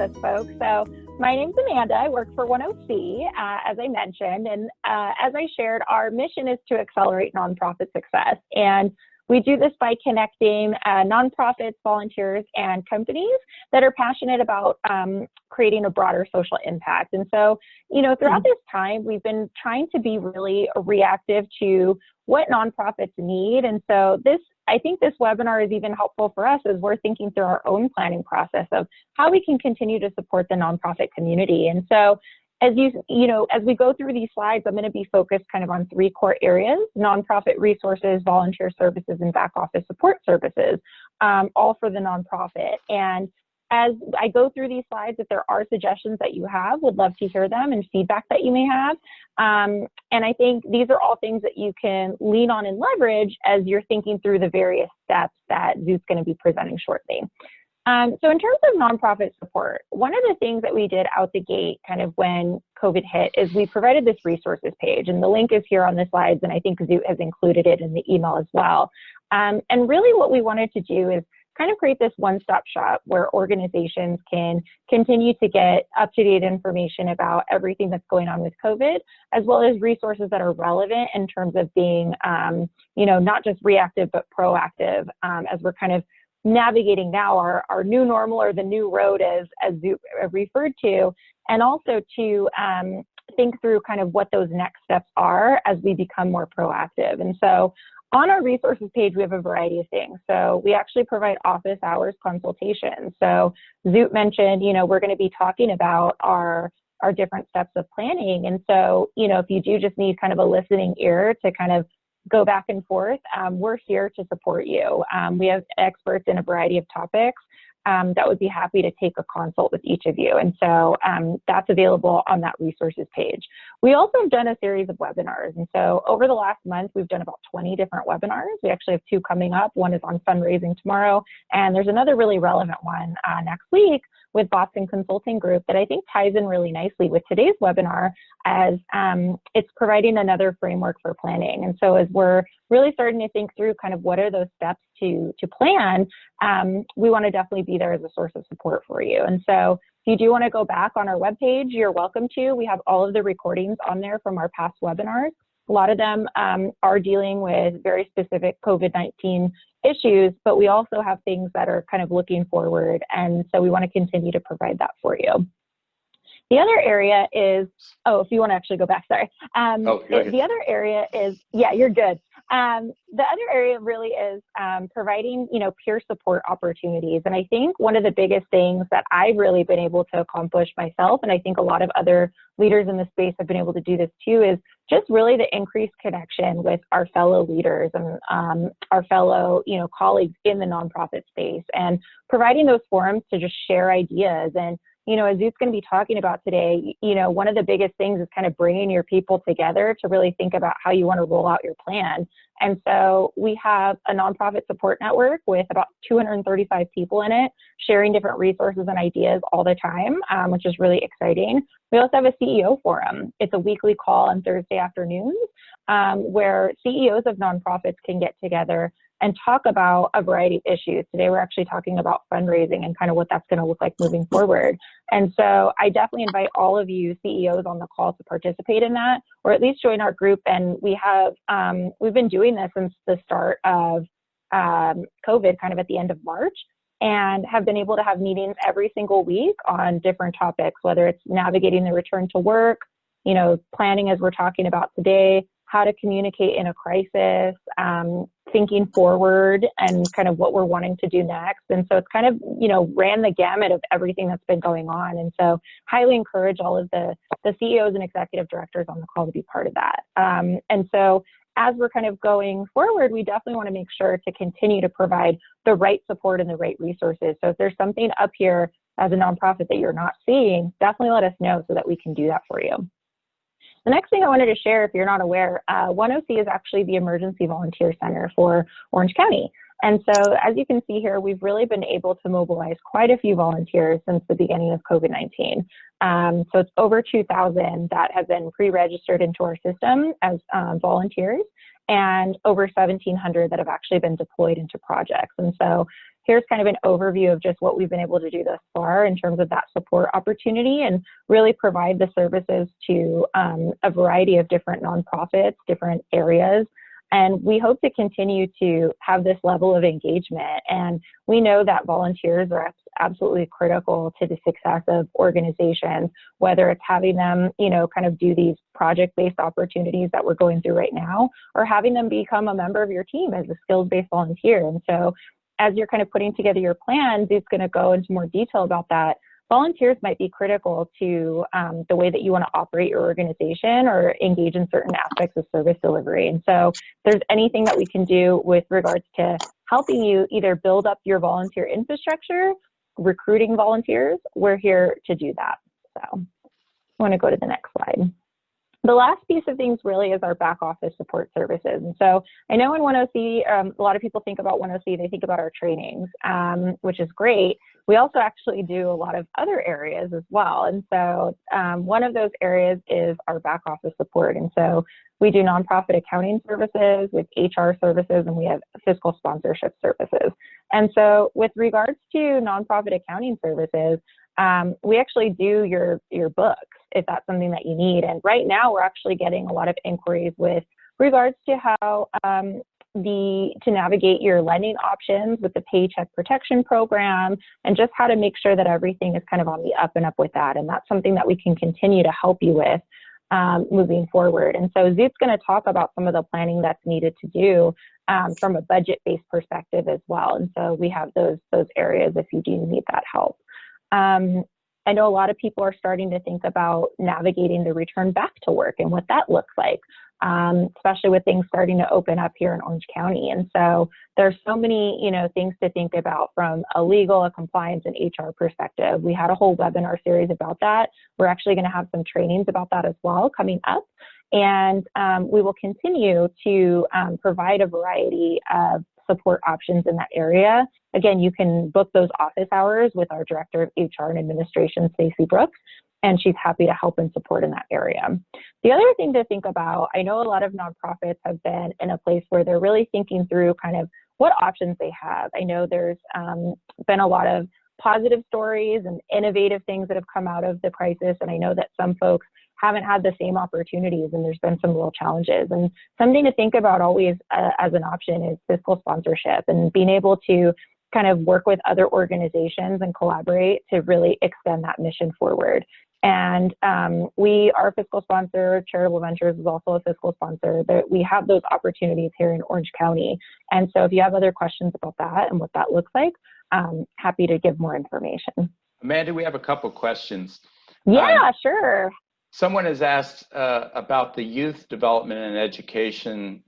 us, folks. So my name's Amanda. I work for OneOC, as I mentioned. And as I shared, our mission is to accelerate nonprofit success. And we do this by connecting nonprofits, volunteers, and companies that are passionate about creating a broader social impact. And so, throughout this time, we've been trying to be really reactive to what nonprofits need. And so I think this webinar is even helpful for us as we're thinking through our own planning process of how we can continue to support the nonprofit community. And so as we go through these slides, I'm going to be focused kind of on three core areas: nonprofit resources, volunteer services, and back office support services, all for the nonprofit. And as I go through these slides, if there are suggestions that you have, would love to hear them and feedback that you may have. And I think these are all things that you can lean on and leverage as you're thinking through the various steps that Zoot's going to be presenting shortly. So in terms of nonprofit support, one of the things that we did out the gate kind of when COVID hit is we provided this resources page, and the link is here on the slides, and I think Zoot has included it in the email as well. And really what we wanted to do is kind of create this one-stop shop where organizations can continue to get up-to-date information about everything that's going on with COVID, as well as resources that are relevant in terms of being, not just reactive, but proactive as we're kind of navigating now our new normal, or the new road as Zoot referred to, and also to think through kind of what those next steps are as we become more proactive. And so on our resources page, we have a variety of things. So we actually provide office hours consultations. So Zoot mentioned, we're going to be talking about our different steps of planning. And so, if you do just need kind of a listening ear to kind of go back and forth, we're here to support you. We have experts in a variety of topics that would be happy to take a consult with each of you. And so that's available on that resources page. We also have done a series of webinars. And so over the last month, we've done about 20 different webinars. We actually have 2 coming up. One is on fundraising tomorrow, and there's another really relevant one next week with Boston Consulting Group that I think ties in really nicely with today's webinar, as it's providing another framework for planning. And so as we're really starting to think through kind of what are those steps to plan, we want to definitely be there as a source of support for you. And so if you do want to go back on our webpage, you're welcome to. We have all of the recordings on there from our past webinars. A lot of them are dealing with very specific COVID-19 issues, but we also have things that are kind of looking forward. And so we want to continue to provide that for you. The other area is, if you want to actually go back, sorry. The other area is, yeah, you're good. The other area really is providing, peer support opportunities. And I think one of the biggest things that I've really been able to accomplish myself, and I think a lot of other leaders in the space have been able to do this too, is just really the increased connection with our fellow leaders and our fellow, colleagues in the nonprofit space, and providing those forums to just share ideas. And as Zoot's going to be talking about today, one of the biggest things is kind of bringing your people together to really think about how you want to roll out your plan. And so we have a nonprofit support network with about 235 people in it, sharing different resources and ideas all the time, which is really exciting. We also have a CEO forum. It's a weekly call on Thursday afternoons where CEOs of nonprofits can get together and talk about a variety of issues. Today, we're actually talking about fundraising and kind of what that's going to look like moving forward. And so I definitely invite all of you CEOs on the call to participate in that, or at least join our group. And we have, we've been doing this since the start of COVID, kind of at the end of March, and have been able to have meetings every single week on different topics, whether it's navigating the return to work, planning as we're talking about today, how to communicate in a crisis, thinking forward, and kind of what we're wanting to do next. And so it's kind of, ran the gamut of everything that's been going on. And so highly encourage all of the CEOs and executive directors on the call to be part of that. And so as we're kind of going forward, we definitely want to make sure to continue to provide the right support and the right resources. So if there's something up here as a nonprofit that you're not seeing, definitely let us know so that we can do that for you. The next thing I wanted to share, if you're not aware, OneOC is actually the Emergency Volunteer Center for Orange County. And so as you can see here, we've really been able to mobilize quite a few volunteers since the beginning of COVID-19. So it's over 2,000 that have been pre-registered into our system as volunteers, and over 1,700 that have actually been deployed into projects. And so here's kind of an overview of just what we've been able to do thus far in terms of that support opportunity, and really provide the services to a variety of different nonprofits, different areas. And we hope to continue to have this level of engagement. And we know that volunteers are absolutely critical to the success of organizations, whether it's having them, kind of do these project-based opportunities that we're going through right now, or having them become a member of your team as a skills-based volunteer. And so as you're kind of putting together your plan, Zoot's going to go into more detail about that. Volunteers might be critical to the way that you want to operate your organization or engage in certain aspects of service delivery. And so if there's anything that we can do with regards to helping you either build up your volunteer infrastructure, recruiting volunteers, we're here to do that. So I want to go to the next slide. The last piece of things really is our back office support services. And so I know in OneOC, a lot of people think about OneOC, they think about our trainings, which is great. We also actually do a lot of other areas as well. And so one of those areas is our back office support. And so we do nonprofit accounting services, with HR services, and we have fiscal sponsorship services. And so with regards to nonprofit accounting services, we actually do your books, if that's something that you need. And right now we're actually getting a lot of inquiries with regards to how to navigate your lending options with the Paycheck Protection Program, and just how to make sure that everything is kind of on the up and up with that. And that's something that we can continue to help you with moving forward. And so Zoot's going to talk about some of the planning that's needed to do from a budget-based perspective as well. And so we have those areas if you do need that help. I know a lot of people are starting to think about navigating the return back to work and what that looks like, especially with things starting to open up here in Orange County. And so there's so many, things to think about from a legal, a compliance, and HR perspective. We had a whole webinar series about that. We're actually going to have some trainings about that as well coming up. And we will continue to provide a variety of support options in that area. Again, you can book those office hours with our Director of HR and Administration, Stacey Brooks, and she's happy to help and support in that area. The other thing to think about, I know a lot of nonprofits have been in a place where they're really thinking through kind of what options they have. I know there's been a lot of positive stories and innovative things that have come out of the crisis, and I know that some folks haven't had the same opportunities, and there's been some real challenges. And something to think about always as an option is fiscal sponsorship, and being able to kind of work with other organizations and collaborate to really extend that mission forward. And we are a fiscal sponsor. Charitable Ventures is also a fiscal sponsor. We have those opportunities here in Orange County. And so if you have other questions about that and what that looks like, happy to give more information. Amanda, we have a couple questions. Yeah, sure. Someone has asked about the youth development and education,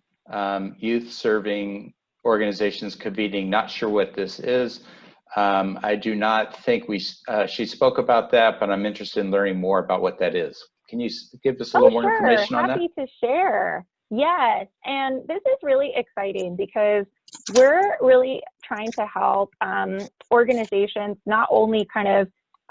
youth serving organizations convening. Not sure what this is. I do not think she spoke about that, but I'm interested in learning more about what that is. Can you give us a little more information on that? Happy to share. Yes, and this is really exciting because we're really trying to help organizations not only kind of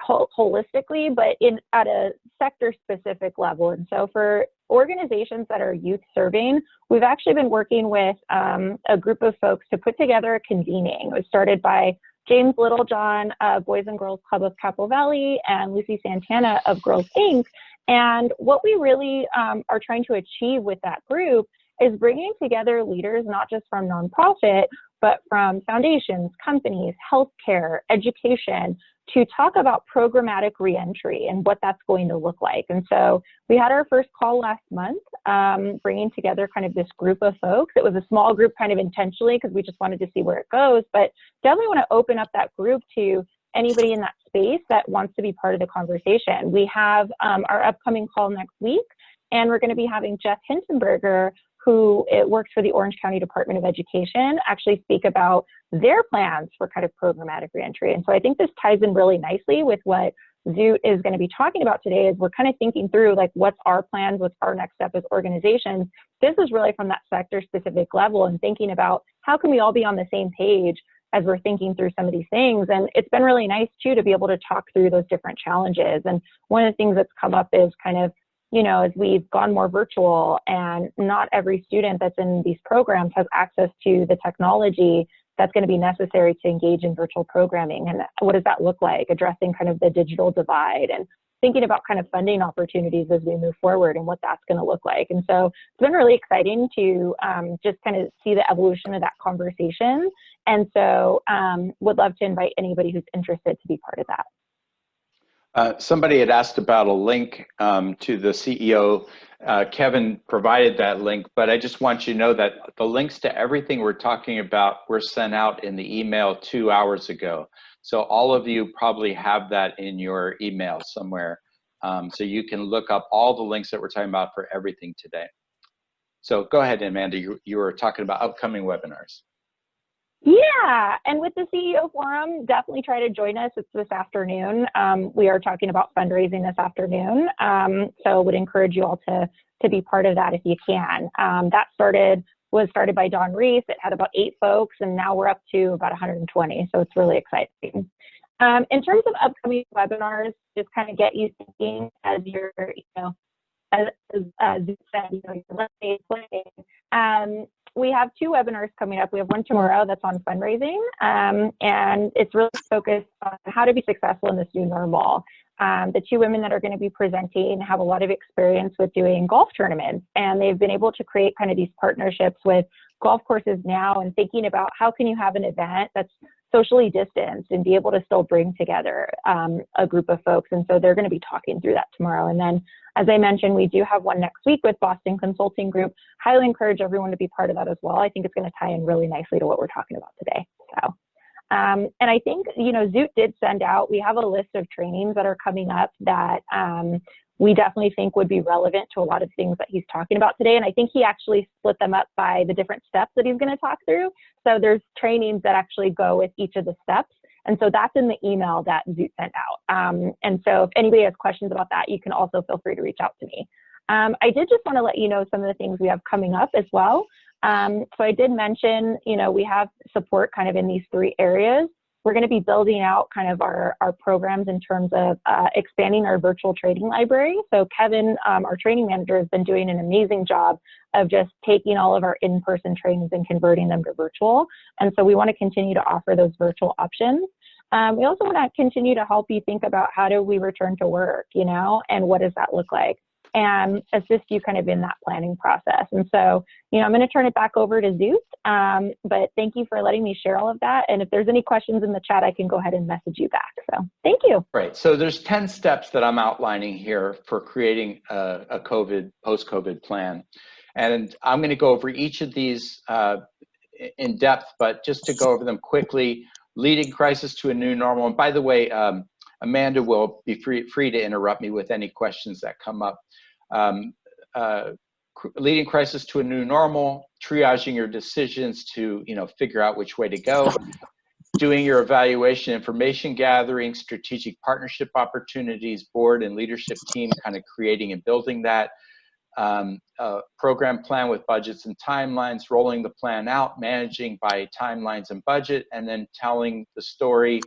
holistically, but at a sector-specific level. And so for organizations that are youth serving, we've actually been working with a group of folks to put together a convening. It was started by James Littlejohn of Boys and Girls Club of Capital Valley and Lucy Santana of Girls Inc. And what we really are trying to achieve with that group is bringing together leaders, not just from nonprofit, but from foundations, companies, healthcare, education, to talk about programmatic reentry and what that's going to look like. And so we had our first call last month, bringing together kind of this group of folks. It was a small group kind of intentionally because we just wanted to see where it goes, but definitely want to open up that group to anybody in that space that wants to be part of the conversation. We have our upcoming call next week, and we're going to be having Jeff Hintenberger, who works for the Orange County Department of Education, actually speak about their plans for kind of programmatic reentry. And so I think this ties in really nicely with what Zoot is going to be talking about today, is we're kind of thinking through like, what's our plans, what's our next step as organizations. This is really from that sector specific level and thinking about how can we all be on the same page as we're thinking through some of these things. And it's been really nice too, to be able to talk through those different challenges. And one of the things that's come up is kind of, as we've gone more virtual, and not every student that's in these programs has access to the technology that's going to be necessary to engage in virtual programming, and what does that look like, addressing kind of the digital divide, and thinking about kind of funding opportunities as we move forward and what that's going to look like. And so it's been really exciting to just kind of see the evolution of that conversation. And so would love to invite anybody who's interested to be part of that. Somebody had asked about a link to the CEO. Kevin provided that link, but I just want you to know that the links to everything we're talking about were sent out in the email 2 hours ago. So all of you probably have that in your email somewhere. So you can look up all the links that we're talking about for everything today. So go ahead, Amanda, you were talking about upcoming webinars. Yeah, and with the CEO Forum, definitely try to join us. It's this afternoon. We are talking about fundraising this afternoon, so would encourage you all to be part of that if you can. That was started by Don Reese. It had about 8 folks, and now we're up to about 120, so it's really exciting. In terms of upcoming webinars, just kind of get you thinking as you're, as Zoot said, your planning. We have 2 webinars coming up. We have one tomorrow that's on fundraising, and it's really focused on how to be successful in this new normal. The 2 women that are going to be presenting have a lot of experience with doing golf tournaments, and they've been able to create kind of these partnerships with golf courses now, and thinking about how can you have an event that's socially distanced and be able to still bring together a group of folks. And so they're going to be talking through that tomorrow. And then, as I mentioned, we do have one next week with Boston Consulting Group. Highly encourage everyone to be part of that as well. I think it's going to tie in really nicely to what we're talking about today. So, and I think, Zoot did send out, we have a list of trainings that are coming up that we definitely think would be relevant to a lot of things that he's talking about today. And I think he actually split them up by the different steps that he's going to talk through. So there's trainings that actually go with each of the steps. And so that's in the email that Zoot sent out. And so if anybody has questions about that, you can also feel free to reach out to me. I did just want to let you know some of the things we have coming up as well. So I did mention, we have support kind of in these 3 areas. We're going to be building out kind of our programs in terms of expanding our virtual training library. So Kevin, our training manager, has been doing an amazing job of just taking all of our in-person trainings and converting them to virtual. And so we want to continue to offer those virtual options. We also want to continue to help you think about how do we return to work, and what does that look like, and assist you kind of in that planning process. And so, I'm going to turn it back over to Zoot, but thank you for letting me share all of that. And if there's any questions in the chat, I can go ahead and message you back. So thank you. Right. So there's 10 steps that I'm outlining here for creating a post-COVID plan. And I'm going to go over each of these in depth, but just to go over them quickly: leading crisis to a new normal. And by the way, Amanda will be free to interrupt me with any questions that come up. Leading crisis to a new normal, triaging your decisions to figure out which way to go, doing your evaluation, information gathering, strategic partnership opportunities, board and leadership team kind of creating and building that, program plan with budgets and timelines, rolling the plan out, managing by timelines and budget, and then telling the story,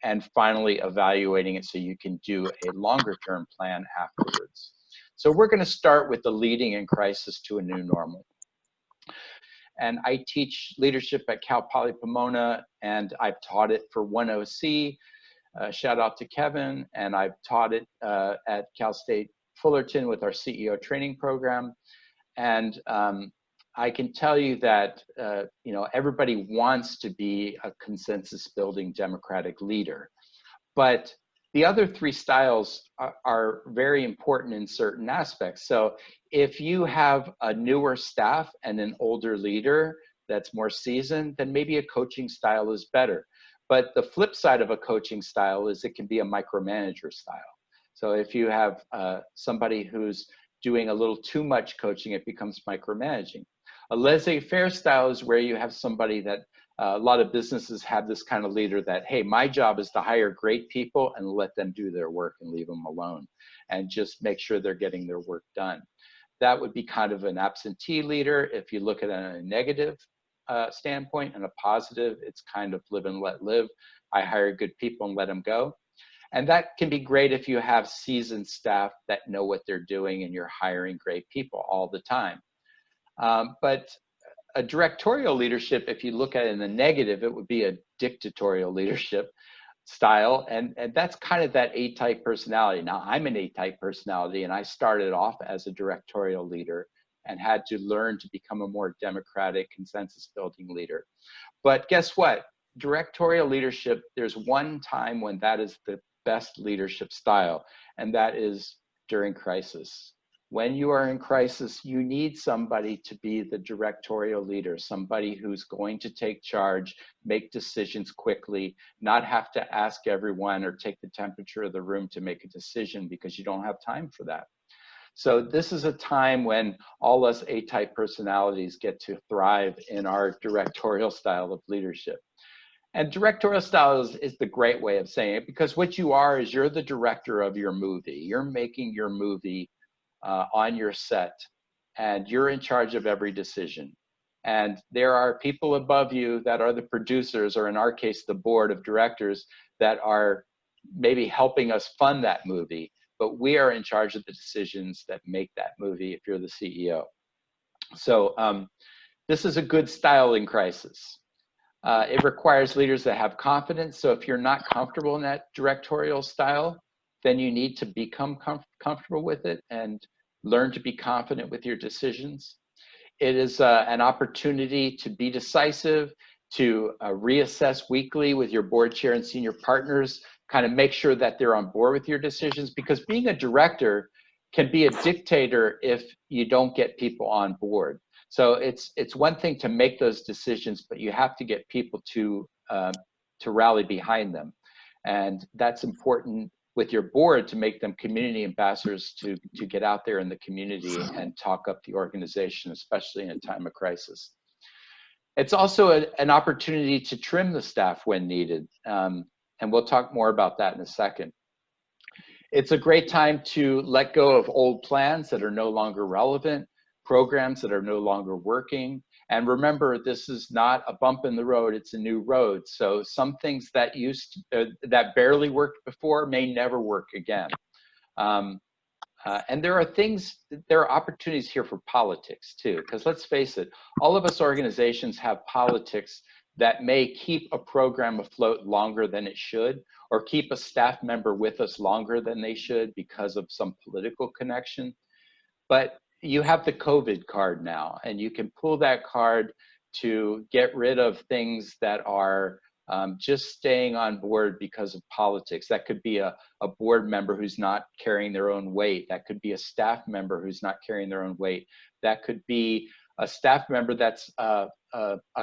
and finally evaluating it so you can do a longer term plan afterwards. So we're going to start with the leading in crisis to a new normal. And I teach leadership at Cal Poly Pomona, and I've taught it for OneOC. Shout out to Kevin. And I've taught it at Cal State Fullerton with our CEO training program. And I can tell you that everybody wants to be a consensus building democratic leader, but the other 3 styles are very important in certain aspects. So if you have a newer staff and an older leader that's more seasoned, then maybe a coaching style is better. But the flip side of a coaching style is it can be a micromanager style. So if you have somebody who's doing a little too much coaching, it becomes micromanaging. A laissez-faire style is where you have somebody that a lot of businesses have this kind of leader that, hey, my job is to hire great people and let them do their work and leave them alone and just make sure they're getting their work done. That would be kind of an absentee leader. If you look at it in a negative standpoint and a positive, it's kind of live and let live. I hire good people and let them go. And that can be great if you have seasoned staff that know what they're doing and you're hiring great people all the time. But a directorial leadership, if you look at it in the negative, it would be a dictatorial leadership style. And that's kind of that A-type personality. Now, I'm an A-type personality, and I started off as a directorial leader and had to learn to become a more democratic, consensus-building leader. But guess what? Directorial leadership, there's one time when that is the best leadership style, and that is during crisis. When you are in crisis, you need somebody to be the directorial leader, somebody who's going to take charge, make decisions quickly, not have to ask everyone or take the temperature of the room to make a decision because you don't have time for that. So this is a time when all us A-type personalities get to thrive in our directorial style of leadership. And directorial style is the great way of saying it, because what you are is you're the director of your movie. You're making your movie on your set, and you're in charge of every decision. And there are people above you that are the producers, or in our case, the board of directors, that are maybe helping us fund that movie. But we are in charge of the decisions that make that movie if you're the CEO. So this is a good style in crisis. It requires leaders that have confidence. So if you're not comfortable in that directorial style, then you need to become comfortable with it and learn to be confident with your decisions. It is an opportunity to be decisive, to reassess weekly with your board chair and senior partners, kind of make sure that they're on board with your decisions, because being a director can be a dictator if you don't get people on board. So it's one thing to make those decisions, but you have to get people to rally behind them. And that's important with your board, to make them community ambassadors, to get out there in the community and talk up the organization, especially in a time of crisis. It's also an opportunity to trim the staff when needed. And we'll talk more about that in a second. It's a great time to let go of old plans that are no longer relevant, programs that are no longer working. And remember, this is not a bump in the road, it's a new road. So some things that that barely worked before may never work again. And there are opportunities here for politics too, because let's face it, all of us organizations have politics that may keep a program afloat longer than it should, or keep a staff member with us longer than they should because of some political connection. But you have the COVID card now, and you can pull that card to get rid of things that are just staying on board because of politics. That could be a board member who's not carrying their own weight. That could be a staff member who's not carrying their own weight. That could be a staff member that's a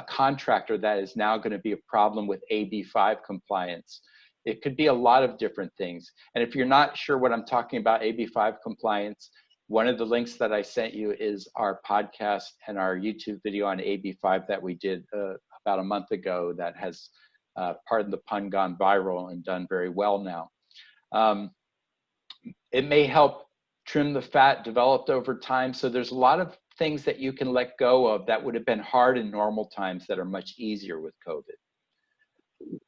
contractor that is now going to be a problem with AB5 compliance. It could be a lot of different things. And if you're not sure what I'm talking about, AB5 compliance, one of the links that I sent you is our podcast and our YouTube video on AB5 that we did about a month ago, that has, pardon the pun, gone viral and done very well now. It may help trim the fat developed over time. So there's a lot of things that you can let go of that would have been hard in normal times that are much easier with COVID.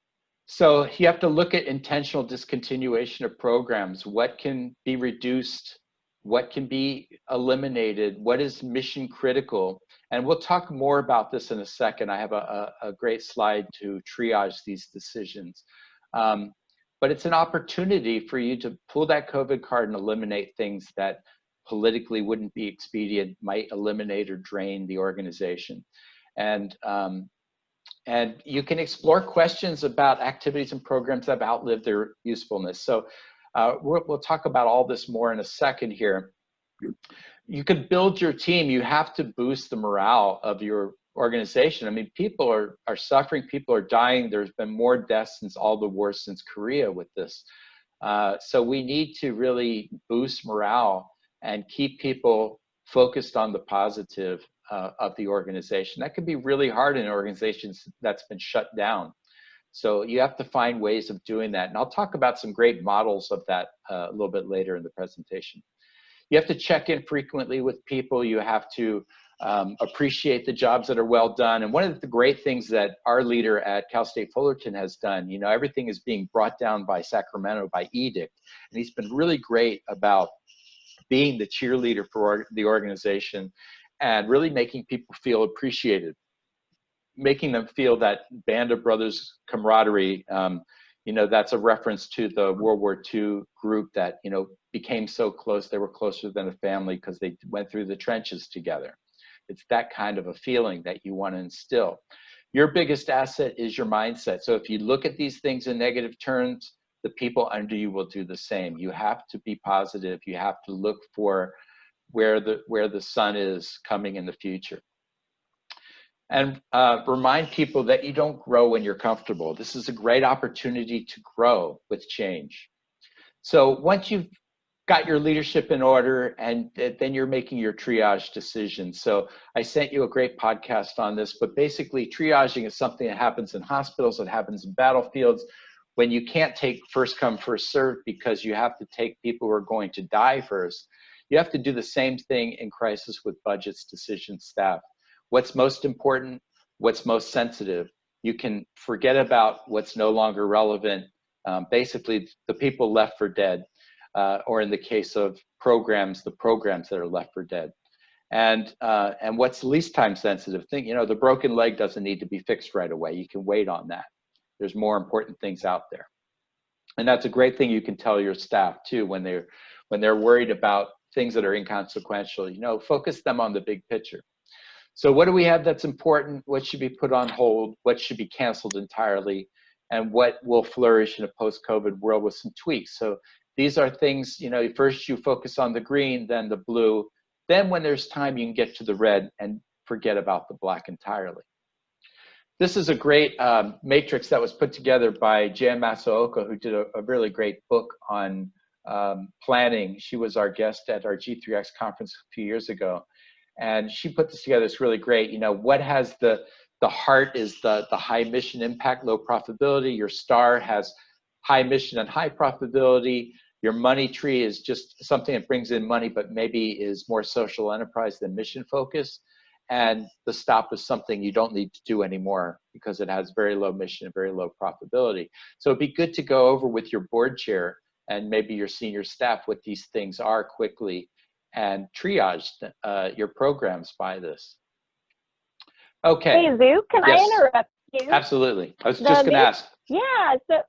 So you have to look at intentional discontinuation of programs. What can be reduced? What can be eliminated? What is mission critical? And we'll talk more about this in a second. I have a great slide to triage these decisions. But it's an opportunity for you to pull that COVID card and eliminate things that politically wouldn't be expedient, might eliminate or drain the organization. And you can explore questions about activities and programs that have outlived their usefulness. So we'll talk about all this more in a second here. You can build your team. You have to boost the morale of your organization. I mean, people are suffering, people are dying. There's been more deaths since all the wars since Korea with this. So we need to really boost morale and keep people focused on the positive of the organization. That can be really hard in organizations that's been shut down. So you have to find ways of doing that. And I'll talk about some great models of that a little bit later in the presentation. You have to check in frequently with people. You have to appreciate the jobs that are well done. And one of the great things that our leader at Cal State Fullerton has done, you know, everything is being brought down by Sacramento by edict. And he's been really great about being the cheerleader for the organization and really making people feel appreciated, making them feel that band of brothers camaraderie. You know, that's a reference to the World War II group that, you know, became so close, they were closer than a family because they went through the trenches together. It's that kind of a feeling that you want to instill. Your biggest asset is your mindset. So if you look at these things in negative terms, the people under you will do the same. You have to be positive. You have to look for where the sun is coming in the future. And remind people that you don't grow when you're comfortable. This is a great opportunity to grow with change. So once you've got your leadership in order, and then you're making your triage decisions. So I sent you a great podcast on this, but basically triaging is something that happens in hospitals, it happens in battlefields, when you can't take first come, first serve because you have to take people who are going to die first. You have to do the same thing in crisis with budgets, decisions, staff. What's most important, what's most sensitive. You can forget about what's no longer relevant. Basically, the people left for dead. Or in the case of programs, the programs that are left for dead. And what's least time sensitive thing, you know, the broken leg doesn't need to be fixed right away. You can wait on that. There's more important things out there. And that's a great thing you can tell your staff too, when they're worried about things that are inconsequential, you know, focus them on the big picture. So what do we have that's important? What should be put on hold? What should be canceled entirely? And what will flourish in a post-COVID world with some tweaks? So these are things, you know, first you focus on the green, then the blue. Then when there's time, you can get to the red and forget about the black entirely. This is a great matrix that was put together by Jan Masaoka, who did a really great book on planning. She was our guest at our G3X conference a few years ago. And she put this together. It's really great. You know, what has the heart is the high mission impact, low profitability. Your star has high mission and high profitability. Your money tree is just something that brings in money, but maybe is more social enterprise than mission focused. And the stop is something you don't need to do anymore because it has very low mission and very low profitability. So it'd be good to go over with your board chair and maybe your senior staff what these things are quickly and triage your programs by this. Okay. Hey, Zoot, can I interrupt you? Absolutely. I was just going to ask. Yeah. So,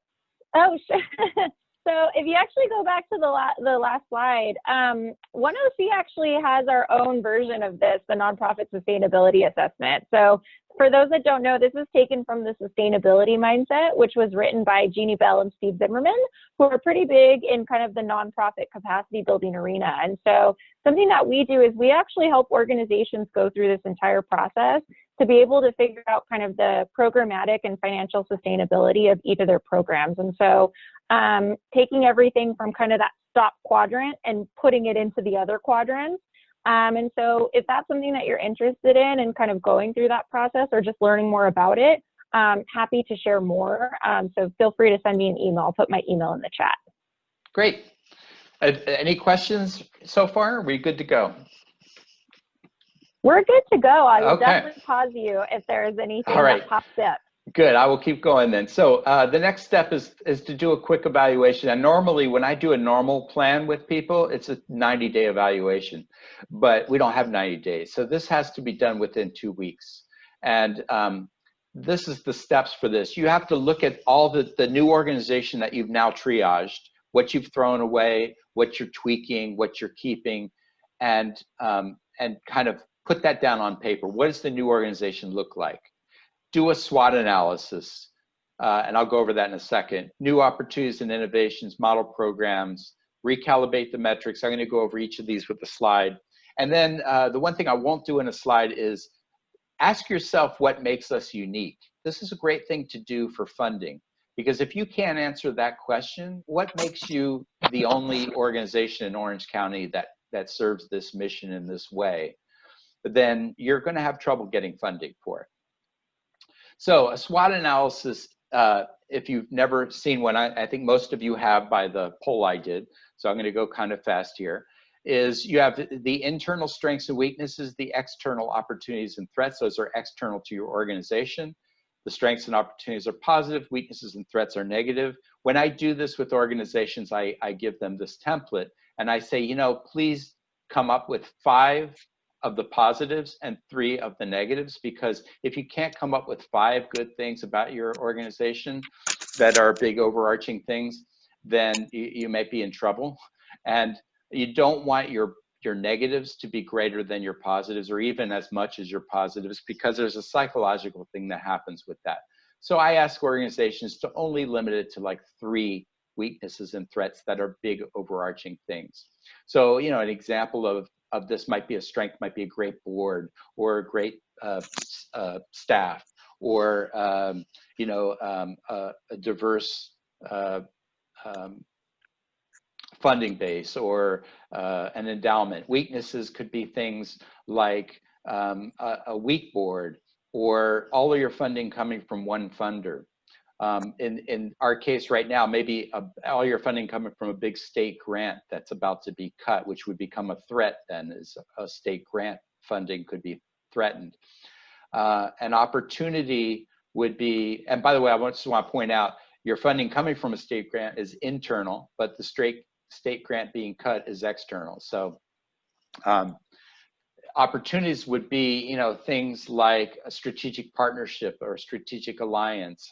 oh, sure. So if you actually go back to the last slide, OneOC actually has our own version of this, the nonprofit sustainability assessment. So for those that don't know, this is taken from the sustainability mindset, which was written by Jeannie Bell and Steve Zimmerman, who are pretty big in kind of the nonprofit capacity building arena. And so something that we do is we actually help organizations go through this entire process to be able to figure out kind of the programmatic and financial sustainability of each of their programs. And so taking everything from kind of that stop quadrant and putting it into the other quadrants. And so if that's something that you're interested in and kind of going through that process or just learning more about it, happy to share more. So feel free to send me an email. I'll put my email in the chat. Great. Any questions so far? Are we good to go? We're good to go. I will definitely pause you if there's anything that pops up. Good. I will keep going then. So the next step is to do a quick evaluation. And normally when I do a normal plan with people, it's a 90-day evaluation, but we don't have 90 days. So this has to be done within 2 weeks. And this is the steps for this. You have to look at all the new organization that you've now triaged, what you've thrown away, what you're tweaking, what you're keeping, and kind of put that down on paper. What does the new organization look like? Do a SWOT analysis, and I'll go over that in a second. New opportunities and innovations, model programs, recalibrate the metrics. I'm going to go over each of these with a slide. And then the one thing I won't do in a slide is ask yourself what makes us unique. This is a great thing to do for funding, because if you can't answer that question, what makes you the only organization in Orange County that serves this mission in this way, then you're going to have trouble getting funding for it. So a SWOT analysis, if you've never seen one, I think most of you have by the poll I did, so I'm going to go kind of fast here, is you have the internal strengths and weaknesses, the external opportunities and threats. Those are external to your organization. The strengths and opportunities are positive, weaknesses and threats are negative. When I do this with organizations, I give them this template and I say, you know, please come up with 5 of the positives and 3 of the negatives, because if you can't come up with 5 good things about your organization that are big overarching things, then you might be in trouble. And you don't want your negatives to be greater than your positives, or even as much as your positives, because there's a psychological thing that happens with that. So I ask organizations to only limit it to like 3 weaknesses and threats that are big overarching things. So, you know, an example of this might be a strength, might be a great board, or a great staff, or you know, a diverse funding base, or an endowment. Weaknesses could be things like a weak board, or all of your funding coming from one funder. In our case right now, maybe all your funding coming from a big state grant that's about to be cut, which would become a threat then, as a state grant funding could be threatened. An opportunity would be, and by the way, I just want to point out, your funding coming from a state grant is internal, but the state grant being cut is external. So opportunities would be, you know, things like a strategic partnership or a strategic alliance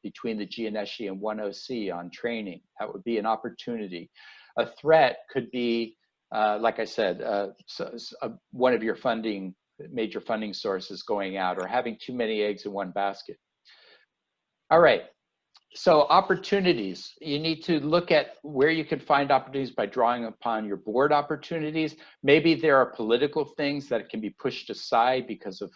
between the Gianneschi and OneOC on training. That would be an opportunity. A threat could be, like I said, one of your major funding sources going out, or having too many eggs in one basket. All right. So opportunities, you need to look at where you can find opportunities by drawing upon your board opportunities. Maybe there are political things that can be pushed aside because of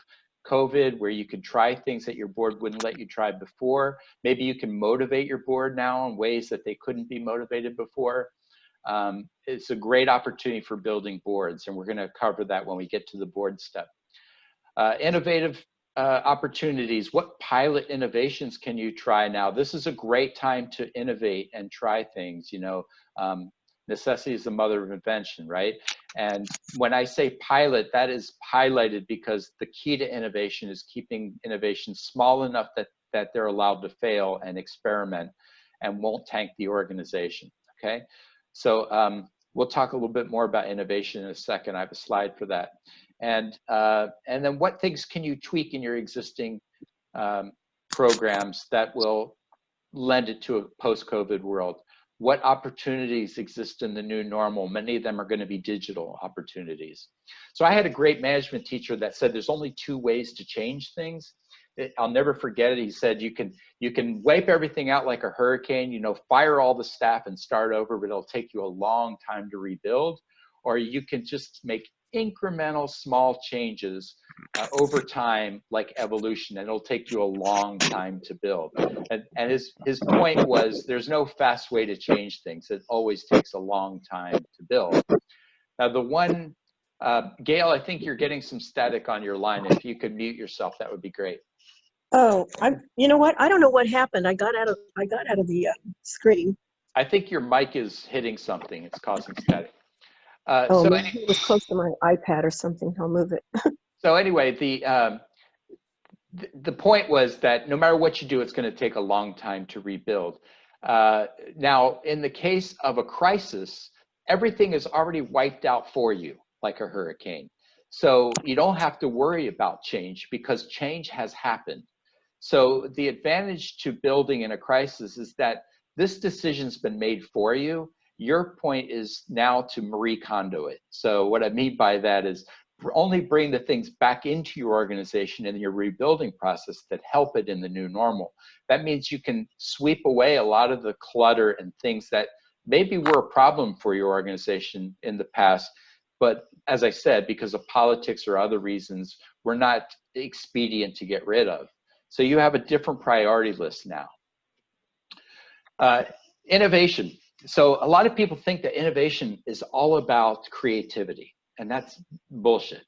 COVID, where you could try things that your board wouldn't let you try before. Maybe you can motivate your board now in ways that they couldn't be motivated before. It's a great opportunity for building boards, and we're going to cover that when we get to the board step. Innovative opportunities. What pilot innovations can you try now? This is a great time to innovate and try things. You know, necessity is the mother of invention, right? And when I say pilot, that is highlighted because the key to innovation is keeping innovation small enough that they're allowed to fail and experiment and won't tank the organization, okay? So we'll talk a little bit more about innovation in a second. I have a slide for that. And then what things can you tweak in your existing programs that will lend it to a post-COVID world? What opportunities exist in the new normal? Many of them are going to be digital opportunities. So I had a great management teacher that said there's only 2 ways to change things. I'll never forget it. He said you can wipe everything out like a hurricane, you know, fire all the staff and start over, but it'll take you a long time to rebuild. Or you can just make incremental small changes over time, like evolution, and it'll take you a long time to build. And his point was there's no fast way to change things. It always takes a long time to build. Now the one, Gail, I think you're getting some static on your line. If you could mute yourself, that would be great. Oh, you know what? I don't know what happened. I got out of the screen. I think your mic is hitting something. It's causing static. So maybe it was close to my iPad or something. I'll move it. So anyway, the point was that no matter what you do, it's going to take a long time to rebuild. Now, in the case of a crisis, everything is already wiped out for you, like a hurricane. So you don't have to worry about change because change has happened. So the advantage to building in a crisis is that this decision's been made for you. Your point is now to Marie Kondo it. So what I mean by that is only bring the things back into your organization in your rebuilding process that help it in the new normal. That means you can sweep away a lot of the clutter and things that maybe were a problem for your organization in the past, but as I said, because of politics or other reasons, were not expedient to get rid of. So you have a different priority list now. Innovation. So a lot of people think that innovation is all about creativity, and that's bullshit.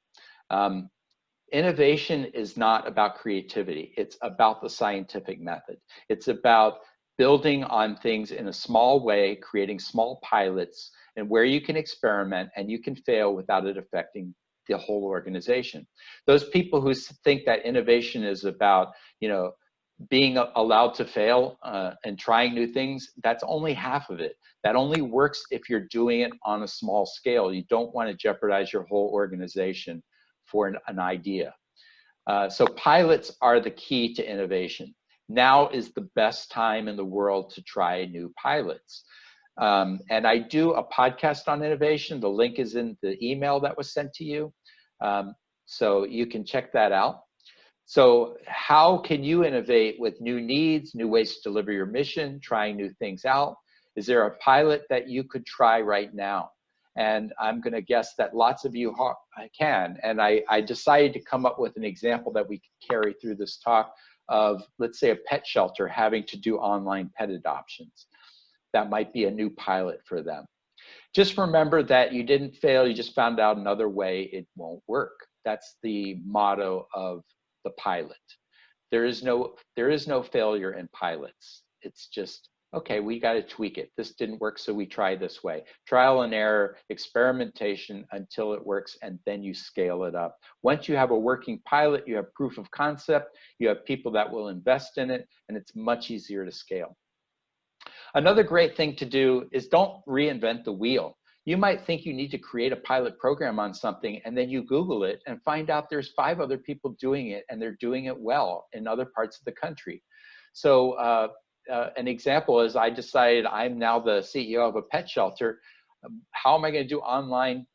Innovation is not about creativity. It's about the scientific method. It's about building on things in a small way, creating small pilots, and where you can experiment and you can fail without it affecting the whole organization. Those people who think that innovation is about, you know, being allowed to fail and trying new things, that's only half of it. That only works if you're doing it on a small scale. You don't want to jeopardize your whole organization for an idea. So pilots are the key to innovation. Now is the best time in the world to try new pilots. And I do a podcast on innovation. The link is in the email that was sent to you. So you can check that out. So how can you innovate with new needs, new ways to deliver your mission, trying new things out? Is there a pilot that you could try right now? And I'm going to guess that lots of you can. And I decided to come up with an example that we could carry through this talk of, let's say, a pet shelter having to do online pet adoptions. That might be a new pilot for them. Just remember that you didn't fail, you just found out another way it won't work. That's the motto of the pilot. There is no failure in pilots. It's just, okay, we got to tweak it. This didn't work, so we try this way. Trial and error, experimentation until it works, and then you scale it up. Once you have a working pilot, you have proof of concept, you have people that will invest in it, and it's much easier to scale. Another great thing to do is don't reinvent the wheel. You might think you need to create a pilot program on something, and then you Google it and find out there's 5 other people doing it, and they're doing it well in other parts of the country. So an example is I decided I'm now the CEO of a pet shelter. How am I going to do online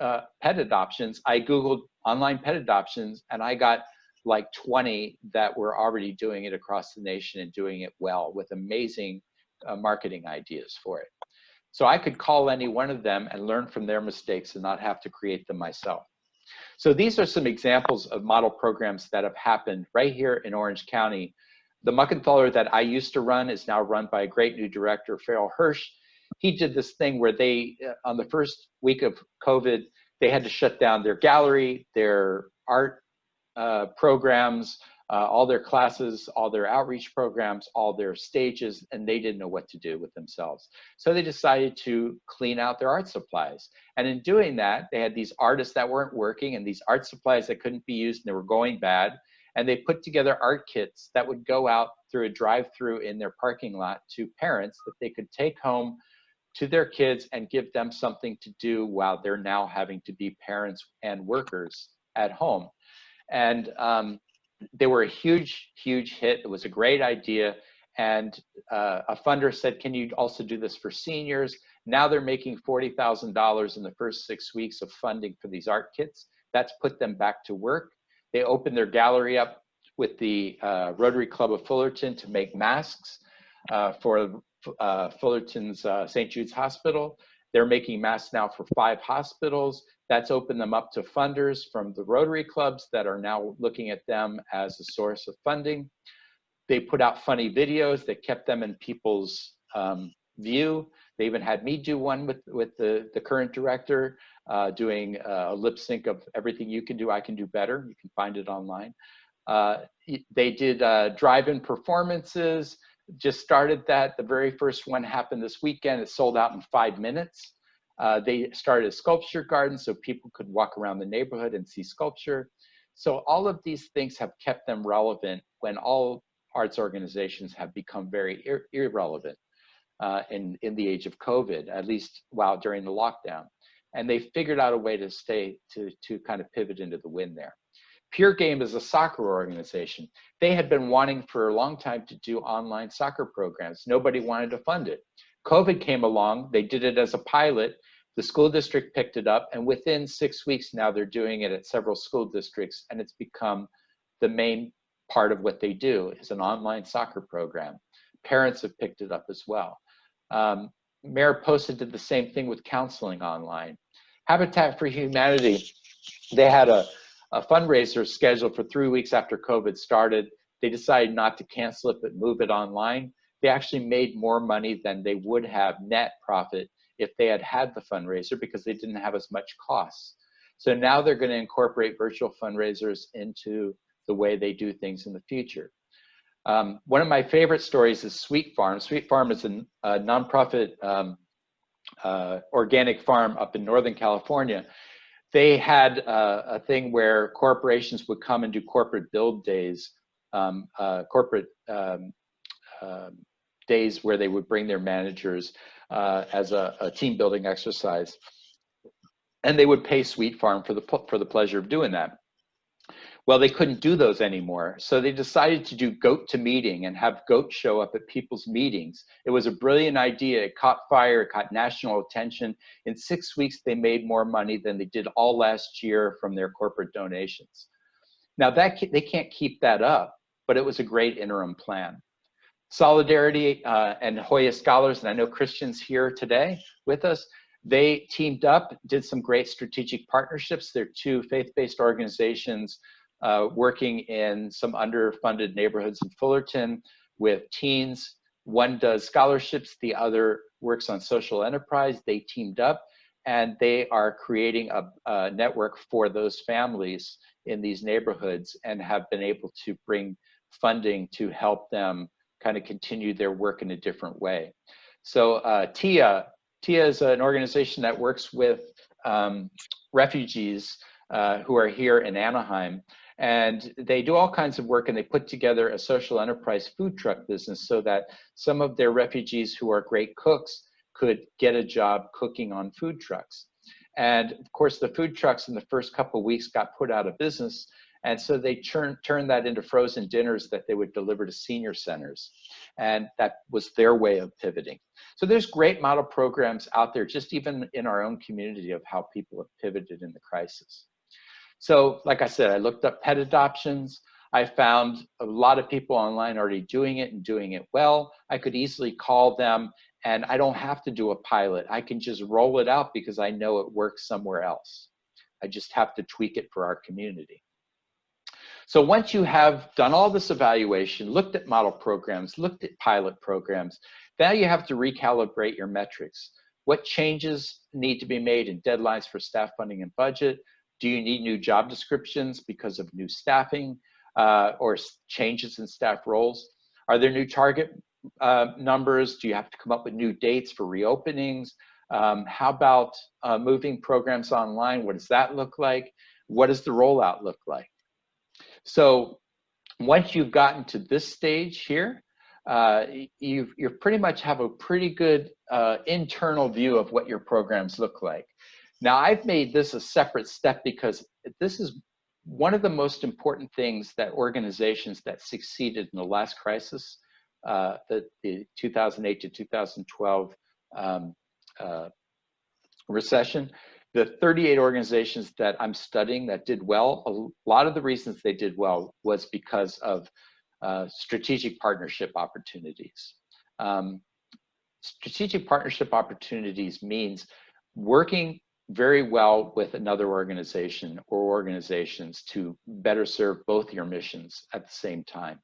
pet adoptions? I Googled online pet adoptions, and I got like 20 that were already doing it across the nation and doing it well with amazing marketing ideas for it. So I could call any one of them and learn from their mistakes and not have to create them myself. So these are some examples of model programs that have happened right here in Orange County. The Muckenthaler that I used to run is now run by a great new director, Farrell Hirsch. He did this thing where they, on the first week of COVID, they had to shut down their gallery, their art programs, all their classes, all their outreach programs, all their stages, and they didn't know what to do with themselves. So they decided to clean out their art supplies. And in doing that, they had these artists that weren't working and these art supplies that couldn't be used and they were going bad. And they put together art kits that would go out through a drive-through in their parking lot to parents that they could take home to their kids and give them something to do while they're now having to be parents and workers at home. And they were a huge, huge hit. It was a great idea. And a funder said, can you also do this for seniors? Now they're making $40,000 in the first 6 weeks of funding for these art kits. That's put them back to work. They opened their gallery up with the Rotary Club of Fullerton to make masks for Fullerton's St. Jude's Hospital. They're making masks now for 5 hospitals. That's opened them up to funders from the Rotary clubs that are now looking at them as a source of funding. They put out funny videos that kept them in people's view. They even had me do one with the current director, doing a lip sync of everything you can do, I can do better. You can find it online. They did drive-in performances, just started that. The very first one happened this weekend. It sold out in 5 minutes. They started a sculpture garden so people could walk around the neighborhood and see sculpture. So all of these things have kept them relevant when all arts organizations have become very irrelevant in the age of COVID, at least while during the lockdown. And they figured out a way to to kind of pivot into the win there. Pure Game is a soccer organization. They had been wanting for a long time to do online soccer programs. Nobody wanted to fund it. COVID came along, they did it as a pilot, the school district picked it up, and within 6 weeks now they're doing it at several school districts, and it's become the main part of what they do is an online soccer program. Parents have picked it up as well. Mariposa did the same thing with counseling online. Habitat for Humanity, they had a fundraiser scheduled for 3 weeks after COVID started. They decided not to cancel it, but move it online. They actually made more money than they would have net profit if they had had the fundraiser because they didn't have as much costs. So now they're going to incorporate virtual fundraisers into the way they do things in the future. One of my favorite stories is Sweet Farm. Sweet Farm is a nonprofit organic farm up in Northern California. They had a thing where corporations would come and do corporate build days, days where they would bring their managers as a team building exercise. and they would pay Sweet Farm for the pleasure of doing that. Well, they couldn't do those anymore, so they decided to do goat to meeting and have goats show up at people's meetings. It was a brilliant idea. It caught fire. It caught national attention. In 6 weeks, they made more money than they did all last year from their corporate donations. Now, they can't keep that up, but it was a great interim plan. Solidarity and Hoya Scholars, and I know Christian's here today with us, they teamed up, did some great strategic partnerships. They're two faith-based organizations working in some underfunded neighborhoods in Fullerton with teens. One does scholarships, the other works on social enterprise. They teamed up, and they are creating a network for those families in these neighborhoods and have been able to bring funding to help them kind of continue their work in a different way. So TIA is an organization that works with refugees who are here in Anaheim. And they do all kinds of work, and they put together a social enterprise food truck business so that some of their refugees who are great cooks could get a job cooking on food trucks. And of course, the food trucks in the first couple of weeks got put out of business. And so they turned that into frozen dinners that they would deliver to senior centers. And that was their way of pivoting. So there's great model programs out there, just even in our own community, of how people have pivoted in the crisis. So like I said, I looked up pet adoptions. I found a lot of people online already doing it and doing it well. I could easily call them, and I don't have to do a pilot. I can just roll it out because I know it works somewhere else. I just have to tweak it for our community. So once you have done all this evaluation, looked at model programs, looked at pilot programs, now you have to recalibrate your metrics. What changes need to be made in deadlines for staff funding and budget? Do you need new job descriptions because of new staffing or changes in staff roles? Are there new target numbers? Do you have to come up with new dates for reopenings? How about moving programs online? What does that look like? What does the rollout look like? So once you've gotten to this stage here, you pretty much have a pretty good internal view of what your programs look like. Now, I've made this a separate step because this is one of the most important things that organizations that succeeded in the last crisis, the 2008 to 2012 recession, the 38 organizations that I'm studying that did well, a lot of the reasons they did well was because of strategic partnership opportunities. Strategic partnership opportunities means working very well with another organization or organizations to better serve both your missions at the same time.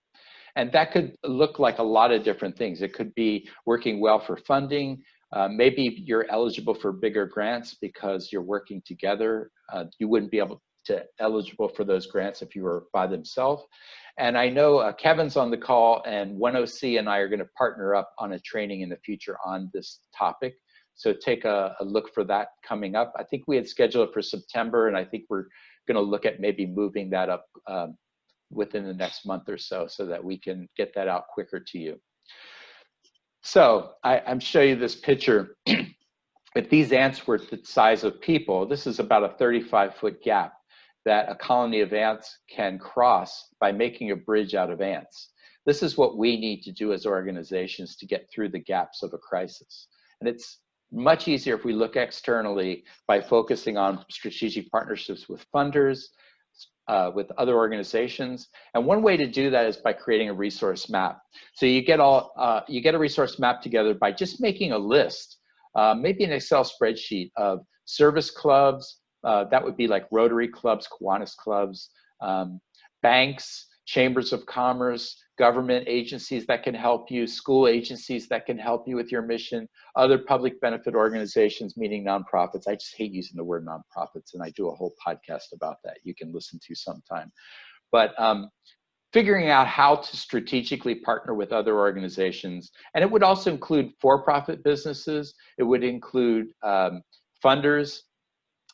And that could look like a lot of different things. It could be working well for funding. Maybe you're eligible for bigger grants because you're working together. You wouldn't be eligible for those grants if you were by themselves. And I know Kevin's on the call, and OneOC and I are going to partner up on a training in the future on this topic. So take a look for that coming up. I think we had scheduled it for September, and I think we're going to look at maybe moving that up within the next month or so that we can get that out quicker to you. So I'm showing you this picture. If these ants were the size of people, this is about a 35-foot gap that a colony of ants can cross by making a bridge out of ants. This is what we need to do as organizations to get through the gaps of a crisis. And it's much easier if we look externally by focusing on strategic partnerships with funders, with other organizations. And one way to do that is by creating a resource map. So you get a resource map together by just making a list, maybe an Excel spreadsheet of service clubs, that would be like Rotary clubs, Kiwanis clubs, banks, chambers of commerce, government agencies that can help you, school agencies that can help you with your mission, other public benefit organizations, meaning nonprofits. I just hate using the word nonprofits, and I do a whole podcast about that you can listen to sometime. But figuring out how to strategically partner with other organizations, and it would also include for-profit businesses, it would include funders,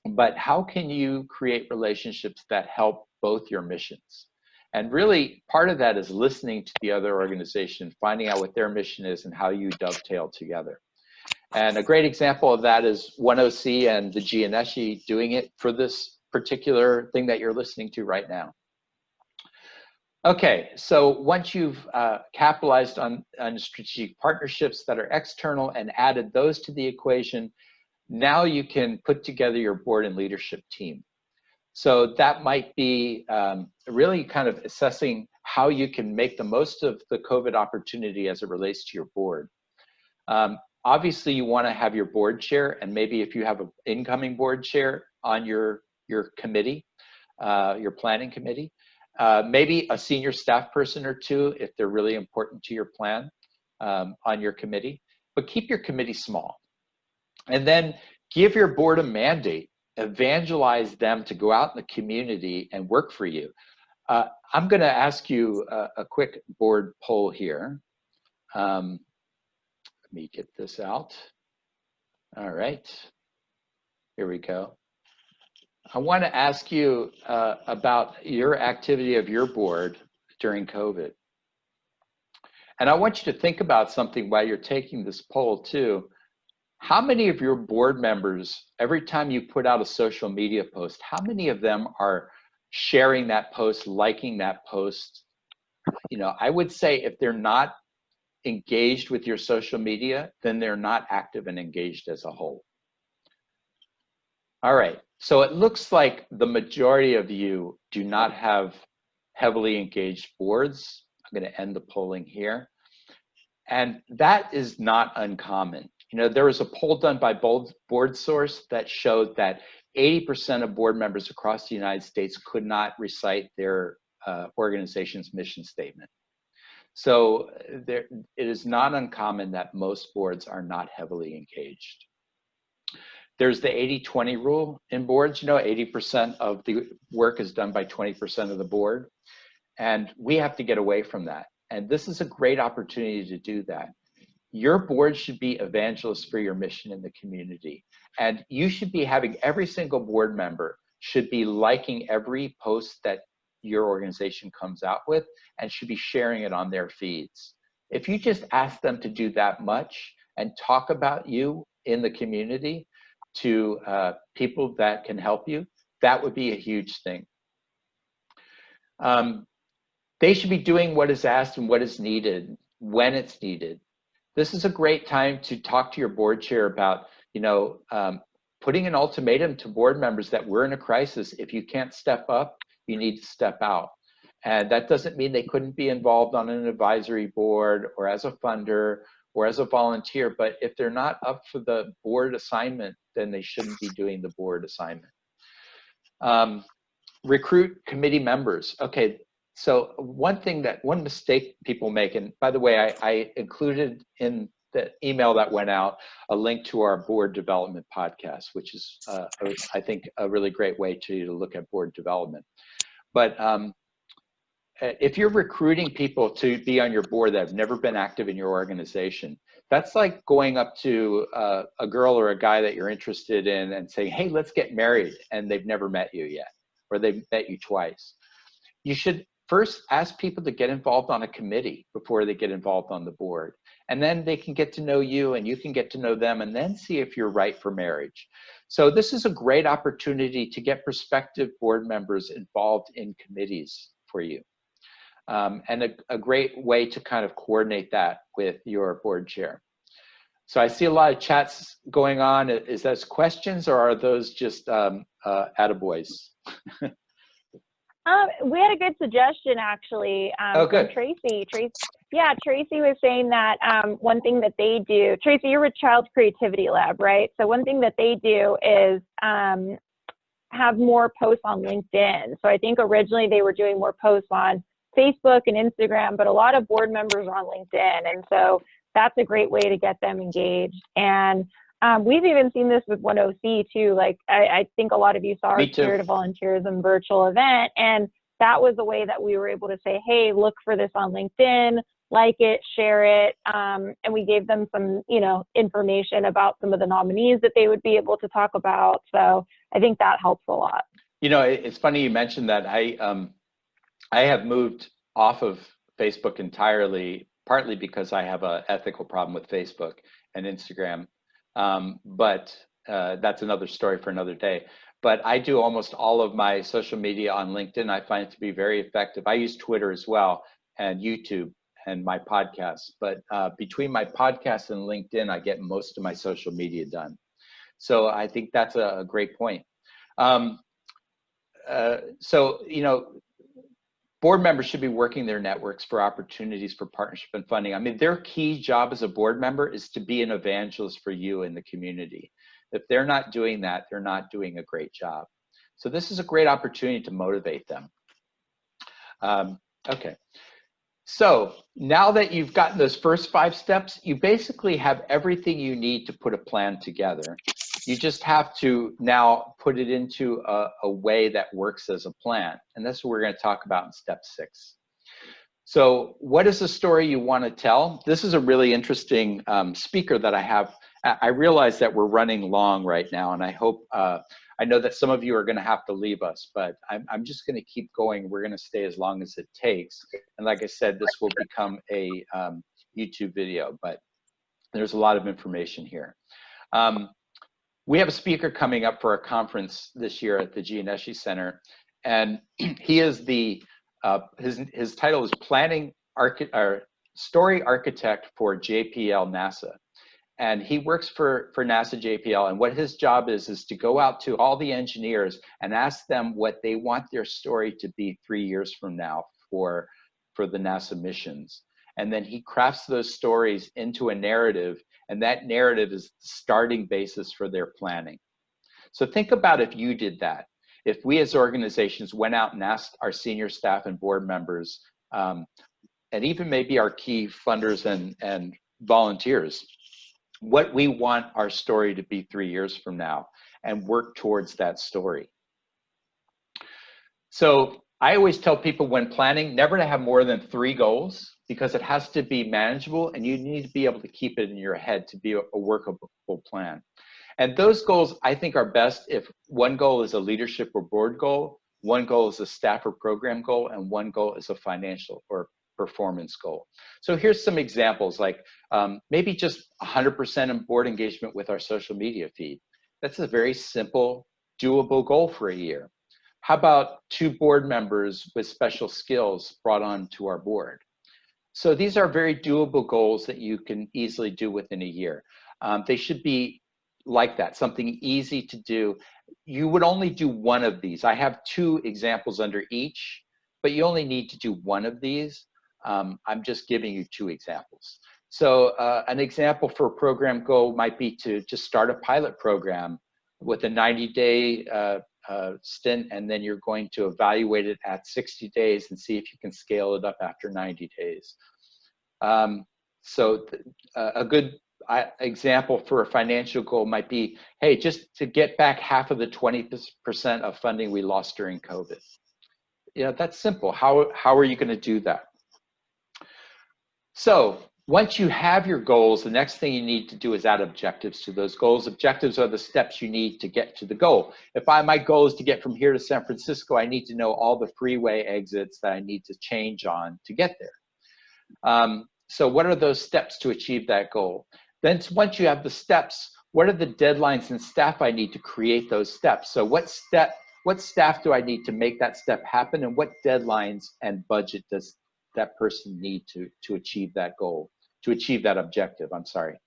but how can you create relationships that help both your missions? And really, part of that is listening to the other organization, finding out what their mission is and how you dovetail together. And a great example of that is OneOC and the Gianneschi doing it for this particular thing that you're listening to right now. Okay, so once you've capitalized on strategic partnerships that are external and added those to the equation, now you can put together your board and leadership team. So that might be really kind of assessing how you can make the most of the COVID opportunity as it relates to your board. Obviously, you want to have your board chair, and maybe if you have an incoming board chair on your committee, your planning committee, maybe a senior staff person or two if they're really important to your plan on your committee, but keep your committee small. And then give your board a mandate, evangelize them to go out in the community and work for you. I'm going to ask you a quick board poll here. Let me get this out. All right, here we go. I want to ask you about your activity of your board during COVID. And I want you to think about something while you're taking this poll too. How many of your board members, every time you put out a social media post, how many of them are sharing that post, liking that post? You know, I would say if they're not engaged with your social media, then they're not active and engaged as a whole. All right, so it looks like the majority of you do not have heavily engaged boards. I'm going to end the polling here. And that is not uncommon. You know, there was a poll done by Board Source that showed that 80% of board members across the United States could not recite their organization's mission statement. So it is not uncommon that most boards are not heavily engaged. There's the 80-20 rule in boards. You know, 80% of the work is done by 20% of the board. And we have to get away from that. And this is a great opportunity to do that. Your board should be evangelists for your mission in the community. And you should be having every single board member should be liking every post that your organization comes out with and should be sharing it on their feeds. If you just ask them to do that much and talk about you in the community to people that can help you, that would be a huge thing. They should be doing what is asked and what is needed when it's needed. This is a great time to talk to your board chair about, you know, putting an ultimatum to board members that we're in a crisis. If you can't step up, you need to step out. And that doesn't mean they couldn't be involved on an advisory board or as a funder or as a volunteer, but if they're not up for the board assignment, then they shouldn't be doing the board assignment. Recruit committee members. Okay, so one mistake people make, and by the way, I included in the email that went out a link to our board development podcast, which is, I think, a really great way to look at board development. But if you're recruiting people to be on your board that have never been active in your organization, that's like going up to a girl or a guy that you're interested in and saying, hey, let's get married, and they've never met you yet, or they've met you twice. You should first ask people to get involved on a committee before they get involved on the board. And then they can get to know you and you can get to know them and then see if you're right for marriage. So this is a great opportunity to get prospective board members involved in committees for you. And a great way to kind of coordinate that with your board chair. So I see a lot of chats going on. Is those questions or are those just attaboys? We had a good suggestion actually oh, good. from Tracy. Yeah, Tracy was saying that one thing that they do, Tracy, you're with Child Creativity Lab, right? So one thing that they do is have more posts on LinkedIn. So I think originally they were doing more posts on Facebook and Instagram, but a lot of board members are on LinkedIn. And so that's a great way to get them engaged. And we've even seen this with OneOC too. Like I think a lot of you saw our Spirit of Volunteerism virtual event, and that was a way that we were able to say, hey, look for this on LinkedIn, like it, share it. And we gave them some, you know, information about some of the nominees that they would be able to talk about. So I think that helps a lot. You know, it's funny you mentioned that. I have moved off of Facebook entirely, partly because I have an ethical problem with Facebook and Instagram. but that's another story for another day. But I do almost all of my social media on LinkedIn. I find it to be very effective. I use Twitter as well, and YouTube, and my podcasts. But between my podcast and LinkedIn, I get most of my social media done. So I think that's a great point. So, you know, board members should be working their networks for opportunities for partnership and funding. I mean, their key job as a board member is to be an evangelist for you in the community. If they're not doing that, they're not doing a great job. So this is a great opportunity to motivate them. Okay. So now that you've gotten those first 5 steps, you basically have everything you need to put a plan together. You just have to now put it into a way that works as a plan. And that's what we're going to talk about in step 6. So what is the story you want to tell? This is a really interesting speaker that I have. I realize that we're running long right now, and I hope, I know that some of you are going to have to leave us, but I'm just going to keep going. We're going to stay as long as it takes. And like I said, this will become a YouTube video, but there's a lot of information here. We have a speaker coming up for a conference this year at the Gianneschi Center, and he is the, his title is Story Architect for JPL NASA. And he works for NASA JPL, and what his job is to go out to all the engineers and ask them what they want their story to be 3 years from now for the NASA missions. And then he crafts those stories into a narrative, and that narrative is the starting basis for their planning. So think about if you did that. If we as organizations went out and asked our senior staff and board members, and even maybe our key funders and volunteers, what we want our story to be 3 years from now, and work towards that story. So I always tell people when planning, never to have more than 3 goals, because it has to be manageable and you need to be able to keep it in your head to be a workable plan. And those goals, I think, are best if one goal is a leadership or board goal, one goal is a staff or program goal, and one goal is a financial or performance goal. So here's some examples, like maybe just 100% in board engagement with our social media feed. That's a very simple, doable goal for a year. How about 2 board members with special skills brought on to our board? So these are very doable goals that you can easily do within a year. They should be like that, something easy to do. You would only do one of these. I have 2 examples under each, but you only need to do one of these. I'm just giving you 2 examples. So an example for a program goal might be to just start a pilot program with a 90-day stint, and then you're going to evaluate it at 60 days and see if you can scale it up after 90 days. A good example for a financial goal might be, hey, just to get back half of the 20% of funding we lost during COVID. You know, that's simple. How are you going to do that? So once you have your goals, the next thing you need to do is add objectives to those goals. Objectives are the steps you need to get to the goal. If my goal is to get from here to San Francisco, I need to know all the freeway exits that I need to change on to get there. So what are those steps to achieve that goal? Then once you have the steps, what are the deadlines and staff I need to create those steps? So what staff do I need to make that step happen, and what deadlines and budget does that person need to achieve that goal, to achieve that objective, I'm sorry.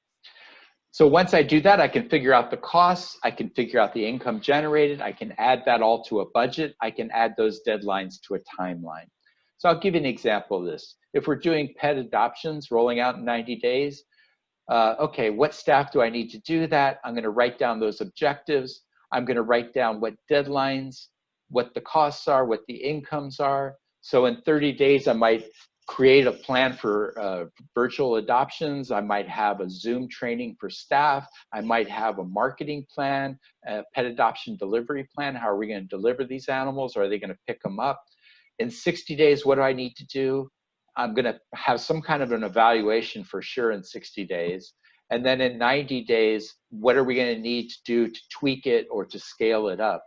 So once I do that, I can figure out the costs, I can figure out the income generated, I can add that all to a budget, I can add those deadlines to a timeline. So I'll give you an example of this. If we're doing pet adoptions rolling out in 90 days, okay, what staff do I need to do that? I'm gonna write down those objectives. I'm gonna write down what deadlines, what the costs are, what the incomes are. So in 30 days, I might create a plan for virtual adoptions. I might have a Zoom training for staff. I might have a marketing plan, a pet adoption delivery plan. How are we going to deliver these animals? Or are they going to pick them up? In 60 days, what do I need to do? I'm going to have some kind of an evaluation for sure in 60 days. And then in 90 days, what are we going to need to do to tweak it or to scale it up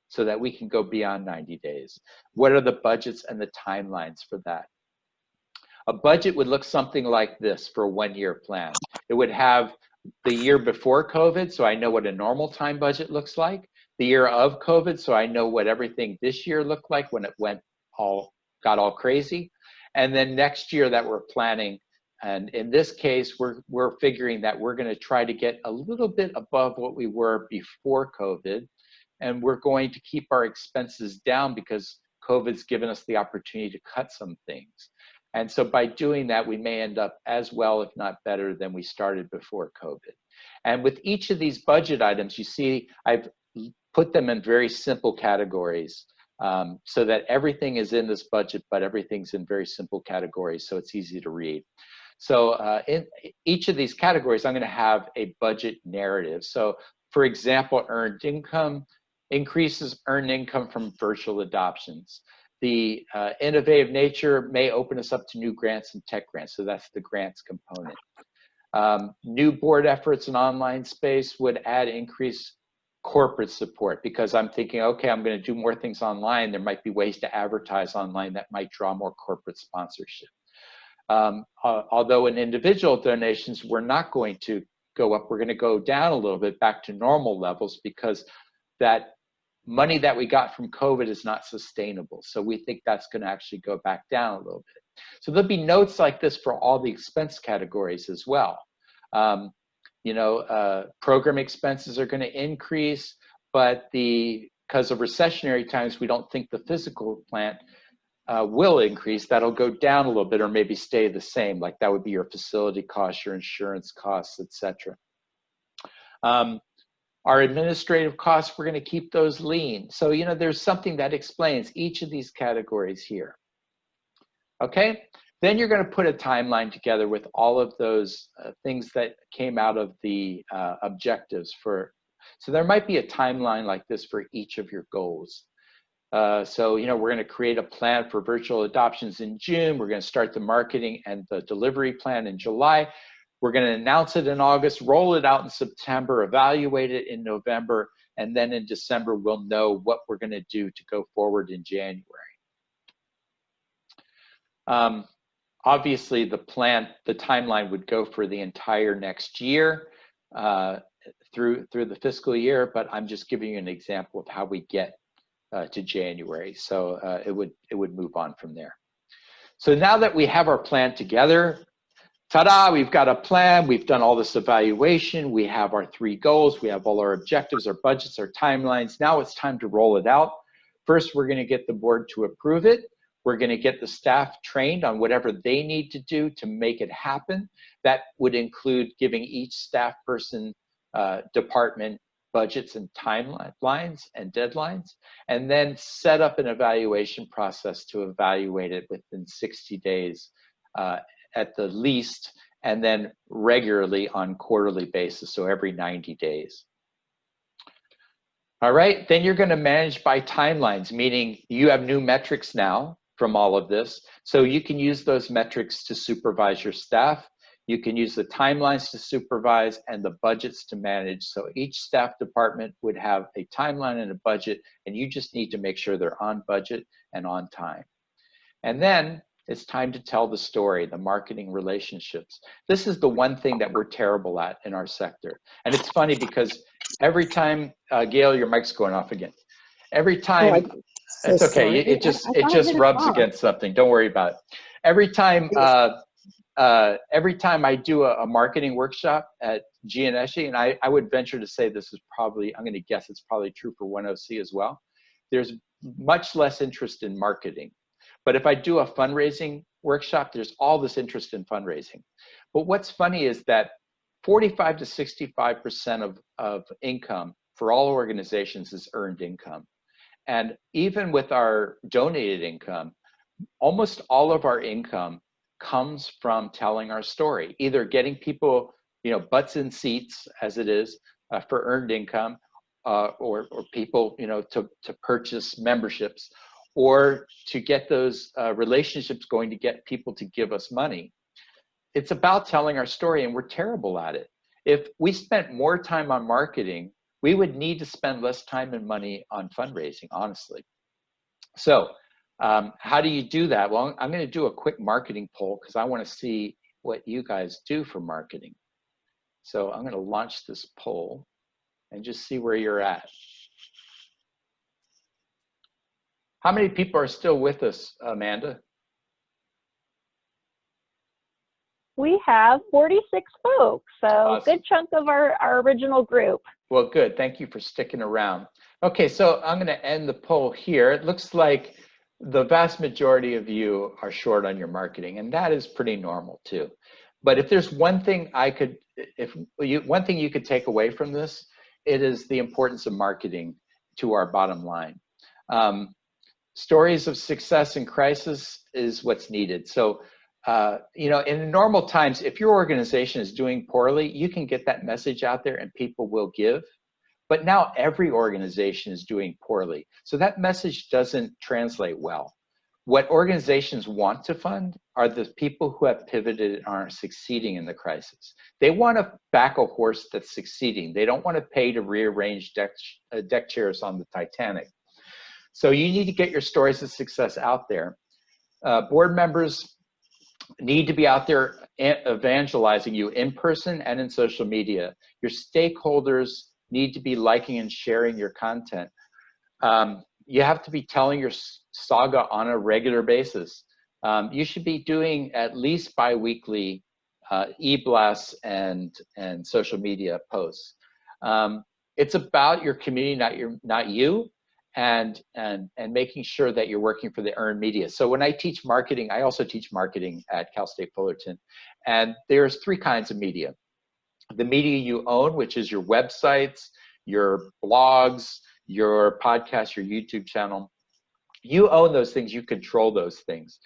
so that we can go beyond 90 days? What are the budgets and the timelines for that? A budget would look something like this for a 1-year plan. It would have the year before COVID, so I know what a normal time budget looks like. The year of COVID, so I know what everything this year looked like when it got all crazy. And then next year that we're planning. And in this case, we're figuring that we're going to try to get a little bit above what we were before COVID. And we're going to keep our expenses down because COVID's given us the opportunity to cut some things. And so by doing that, we may end up as well, if not better, than we started before COVID. And with each of these budget items, you see, I've put them in very simple categories so that everything is in this budget, but everything's in very simple categories, so it's easy to read. So in each of these categories, I'm going to have a budget narrative. So for example, earned income, increases earned income from virtual adoptions. The innovative nature may open us up to new grants and tech grants, so that's the grants component. New board efforts in online space would add increased corporate support because I'm thinking, okay, I'm going to do more things online. There might be ways to advertise online that might draw more corporate sponsorship. Although in individual donations, we're not going to go up, we're going to go down a little bit back to normal levels because that money that we got from COVID is not sustainable. So we think that's going to actually go back down a little bit. So there'll be notes like this for all the expense categories as well. Program expenses are going to increase, but because of recessionary times, we don't think the physical plant will increase. That'll go down a little bit or maybe stay the same. Like that would be your facility costs, your insurance costs, etc. Our administrative costs, we're going to keep those lean. So, there's something that explains each of these categories here. Okay, then you're going to put a timeline together with all of those things that came out of the objectives for. So there might be a timeline like this for each of your goals. So, we're going to create a plan for virtual adoptions in June. We're going to start the marketing and the delivery plan in July. We're going to announce it in August, roll it out in September, evaluate it in November, and then in December, we'll know what we're going to do to go forward in January. Obviously, the timeline would go for the entire next year through the fiscal year, but I'm just giving you an example of how we get to January. So it would move on from there. So now that we have our plan together, ta-da, we've got a plan, we've done all this evaluation, we have our 3 goals, we have all our objectives, our budgets, our timelines. Now it's time to roll it out. First, we're going to get the board to approve it. We're going to get the staff trained on whatever they need to do to make it happen. That would include giving each staff person, department budgets and timelines and deadlines, and then set up an evaluation process to evaluate it within 60 days at the least, and then regularly on quarterly basis, so every 90 days. All right, then you're going to manage by timelines, meaning you have new metrics now from all of this, so you can use those metrics to supervise your staff. You can use the timelines to supervise and the budgets to manage. So each staff department would have a timeline and a budget, and you just need to make sure they're on budget and on time. And then it's time to tell the story, the marketing relationships. This is the one thing that we're terrible at in our sector. And it's funny because every time, Gail, your mic's going off again. Every time, it's okay. It just rubs against something. Don't worry about it. Every time I do a marketing workshop at Gianneschi, and I would venture to say this is probably, I'm going to guess it's probably true for OneOC as well. There's much less interest in marketing. But if I do a fundraising workshop, there's all this interest in fundraising. But what's funny is that 45 to 65% of income for all organizations is earned income. And even with our donated income, almost all of our income comes from telling our story, either getting people, butts in seats as it is for earned income, or people, to purchase memberships, or to get those relationships going to get people to give us money. It's about telling our story, and we're terrible at it. If we spent more time on marketing, we would need to spend less time and money on fundraising, honestly. So how do you do that? Well, I'm going to do a quick marketing poll because I want to see what you guys do for marketing. So I'm going to launch this poll and just see where you're at. How many people are still with us, Amanda? We have 46 folks, so Awesome. Good chunk of our original group. Well, good. Thank you for sticking around. Okay, so I'm going to end the poll here. It looks like the vast majority of you are short on your marketing, and that is pretty normal too. But if there's one thing one thing you could take away from this, it is the importance of marketing to our bottom line. Stories of success in crisis is what's needed. So, in normal times, if your organization is doing poorly, you can get that message out there and people will give. But now every organization is doing poorly. So that message doesn't translate well. What organizations want to fund are the people who have pivoted and aren't succeeding in the crisis. They want to back a horse that's succeeding. They don't want to pay to rearrange deck chairs on the Titanic. So you need to get your stories of success out there. Board members need to be out there evangelizing you in person and in social media. Your stakeholders need to be liking and sharing your content. You have to be telling your saga on a regular basis. You should be doing at least bi-weekly e-blasts and social media posts. It's about your community, not you, and making sure that you're working for the earned media. So when I teach marketing, I also teach marketing at Cal State Fullerton, and there's 3 kinds of media. The media you own, which is your websites, your blogs, your podcast, your YouTube channel. You own those things, you control those things.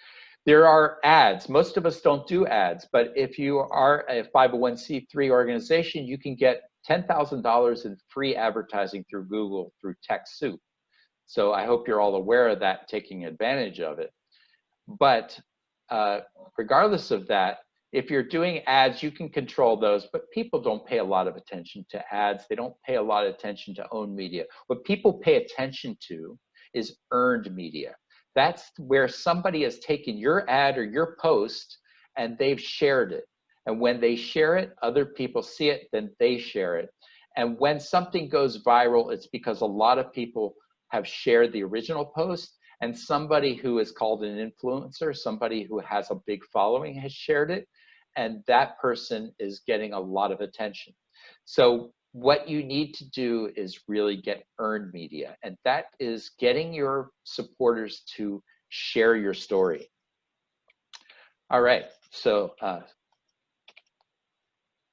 There are ads. Most of us don't do ads, but if you are a 501c3 organization, you can get $10,000 in free advertising through Google through TechSoup. So I hope you're all aware of that, taking advantage of it. But regardless of that, if you're doing ads, you can control those, but people don't pay a lot of attention to ads. They don't pay a lot of attention to owned media. What people pay attention to is earned media. That's where somebody has taken your ad or your post and they've shared it. And when they share it, other people see it, then they share it. And when something goes viral, it's because a lot of people have shared the original post, and somebody who is called an influencer, somebody who has a big following, has shared it, and that person is getting a lot of attention. So what you need to do is really get earned media, and that is getting your supporters to share your story. All right, so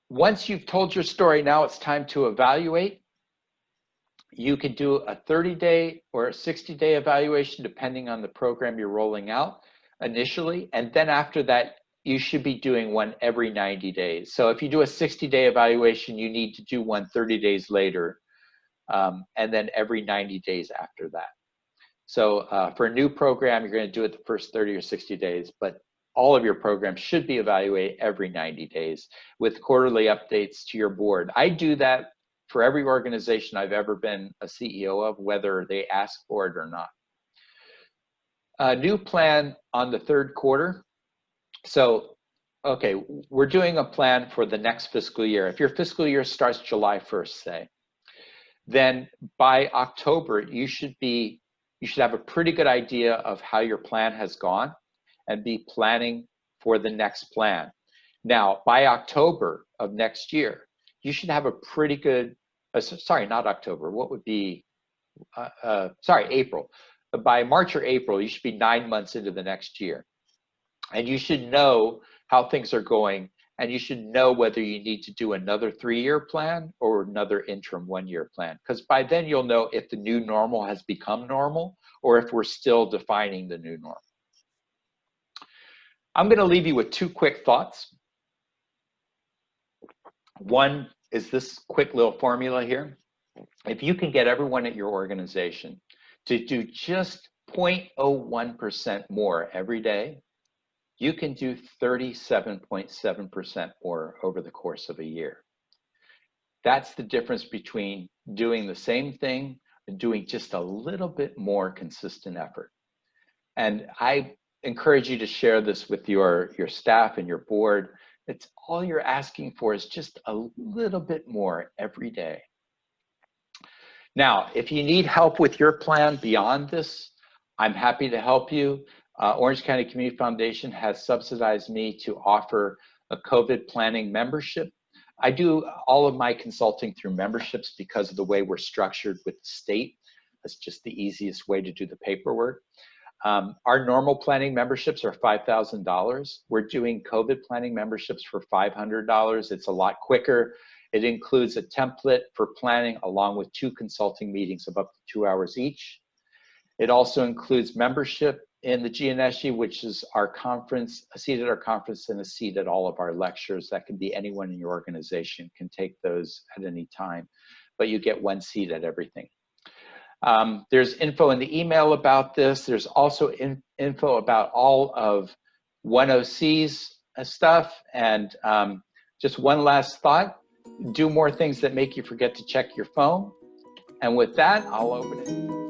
once you've told your story, now it's time to evaluate. You can do a 30-day or a 60-day evaluation depending on the program you're rolling out initially, and then after that, you should be doing one every 90 days. So if you do a 60-day evaluation, you need to do one 30 days later, and then every 90 days after that. So for a new program, you're going to do it the first 30 or 60 days, but all of your programs should be evaluated every 90 days with quarterly updates to your board. I do that for every organization I've ever been a CEO of, whether they ask for it or not. A new plan on the 3rd quarter. So, okay, we're doing a plan for the next fiscal year. If your fiscal year starts July 1st, say, then by October, you should have a pretty good idea of how your plan has gone and be planning for the next plan. Now, by October of next year, you should have a pretty good, sorry, not October, what would be, April. By March or April, you should be 9 months into the next year. And you should know how things are going, and you should know whether you need to do another 3-year plan or another interim 1-year plan. Because by then you'll know if the new normal has become normal or if we're still defining the new normal. I'm going to leave you with 2 quick thoughts. One is this quick little formula here. If you can get everyone at your organization to do just 0.01% more every day, you can do 37.7% more over the course of a year. That's the difference between doing the same thing and doing just a little bit more consistent effort. And I encourage you to share this with your staff and your board. It's all you're asking for is just a little bit more every day. Now, if you need help with your plan beyond this, I'm happy to help you. Orange County Community Foundation has subsidized me to offer a COVID planning membership. I do all of my consulting through memberships because of the way we're structured with the state. That's just the easiest way to do the paperwork. Our normal planning memberships are $5,000. We're doing COVID planning memberships for $500. It's a lot quicker. It includes a template for planning along with 2 consulting meetings of up to 2 hours each. It also includes membership in the Gianneschi, which is our conference, a seat at our conference and a seat at all of our lectures. That can be anyone in your organization can take those at any time, but you get 1 seat at everything. There's info in the email about this. There's also info about all of OneOC's stuff. And just one last thought, do more things that make you forget to check your phone. And with that, I'll open it.